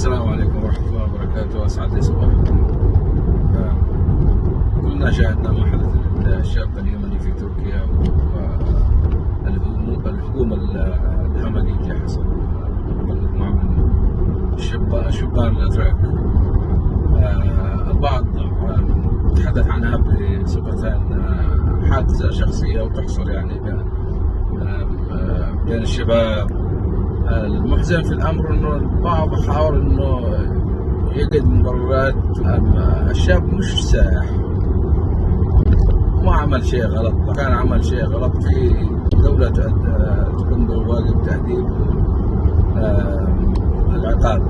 السلام عليكم ورحمة الله وبركاته. أسعد لي صباحكم. كلنا شاهدنا ما حدث للشاب اليمني في تركيا والهجوم الهمجي اللي حصل مجموعة من الشبان الأتراك. البعض تحدث عنها بصفتها حادثة شخصية وتحصل يعني بين الشباب. المحزن في الأمر إنه البعض حاول إنه يجد مبررات. الشاب مش سائح، ما عمل شيء غلط. كان عمل شيء غلط في دولة تقوم بواجب تأديب العقاب.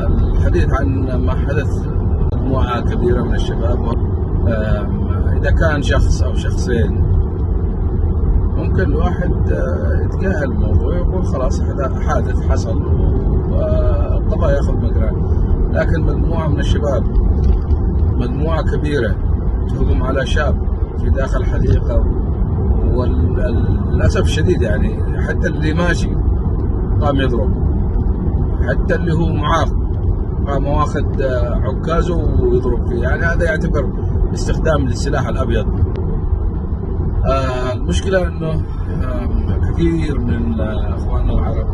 الحديث عن ما حدث مجموعة كبيرة من الشباب، إذا كان شخص أو شخصين ممكن الواحد يتجاهل الموضوع ويقول خلاص حادث حصل والقضاء ياخذ مجراه. لكن مجموعة من الشباب، مجموعة كبيرة تهجم على شاب في داخل حديقة، وللأسف الشديد يعني حتى اللي ماشي قام يضرب، حتى اللي هو معاق قام واخد عكازه ويضرب فيه. يعني هذا يعتبر استخدام للسلاح الأبيض. المشكلة أنه كثير من أخواننا العرب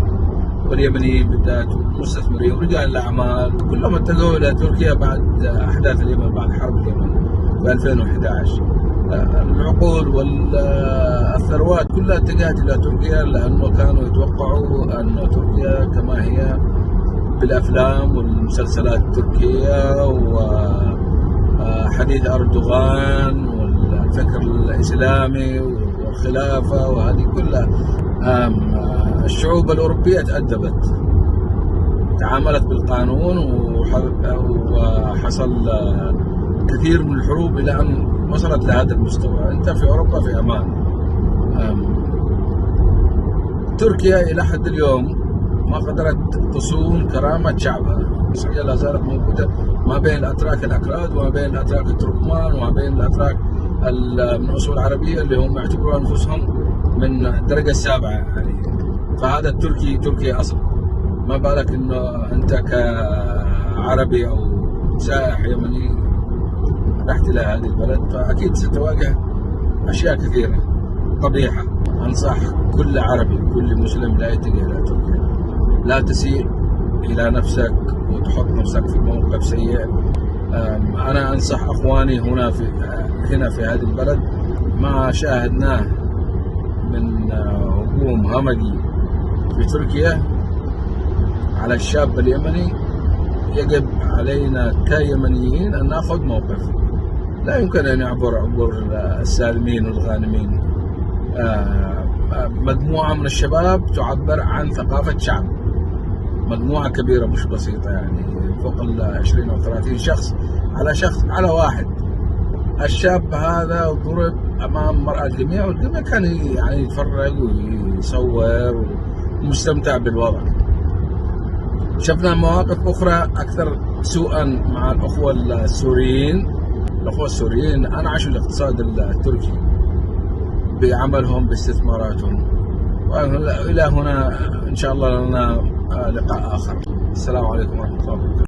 واليمنيين بالذات والمستثمرين ورجال الأعمال كلهم اتجهوا إلى تركيا بعد أحداث اليمن، بعد حرب اليمن في 2011. العقول والثروات كلها اتجهت إلى تركيا، لأنه كانوا يتوقعوا أن تركيا كما هي بالأفلام والمسلسلات التركية وحديث أردوغان والفكر الإسلامي والخلافة وهذه كلها. الشعوب الأوروبية تأدبت، تعاملت بالقانون وحصل كثير من الحروب إلى أن وصلت لهذا المستوى. أنت في أوروبا في أمان. تركيا إلى حد اليوم ما قدرت تصون كرامة شعبها. الشخصية لا زالت موجودة ما بين الأتراك الأكراد وما بين الأتراك التركمان وما بين الأتراك من أصول عربية اللي هم يعتبروا أنفسهم من الدرجة السابعة يعني. فهذا التركي تركي أصل. ما بالك إنه أنت كعربي أو سائح يمني رحت إلى هذه البلد، فأكيد ستواجه أشياء كثيرة قبيحة. أنصح كل عربي كل مسلم لا يتجه إلى تركيا. لا تسيء إلى نفسك وتحط نفسك في موقف سيء. أنا أنصح أخواني هنا في هذه البلد ما شاهدناه من هجوم همجي في تركيا على الشاب اليمني. يجب علينا كيمنيين أن نأخذ موقف. لا يمكن أن يعبر السالمين والغانمين. مجموعة من الشباب تعبر عن ثقافة شعب، مجموعة كبيرة مش بسيطة يعني فوق 20 أو 30 شخص على واحد. الشاب هذا ضرب أمام مرأة الجميع، والجميع كان يعني يتفرج ويصور ومستمتع بالوضع. شفنا مواقف أخرى أكثر سوءا مع الأخوة السوريين. الأخوة السوريين أنعشوا الاقتصاد التركي بعملهم باستثماراتهم. وإلى هنا إن شاء الله لنا لقاء آخر. السلام عليكم ورحمة الله وبركاته.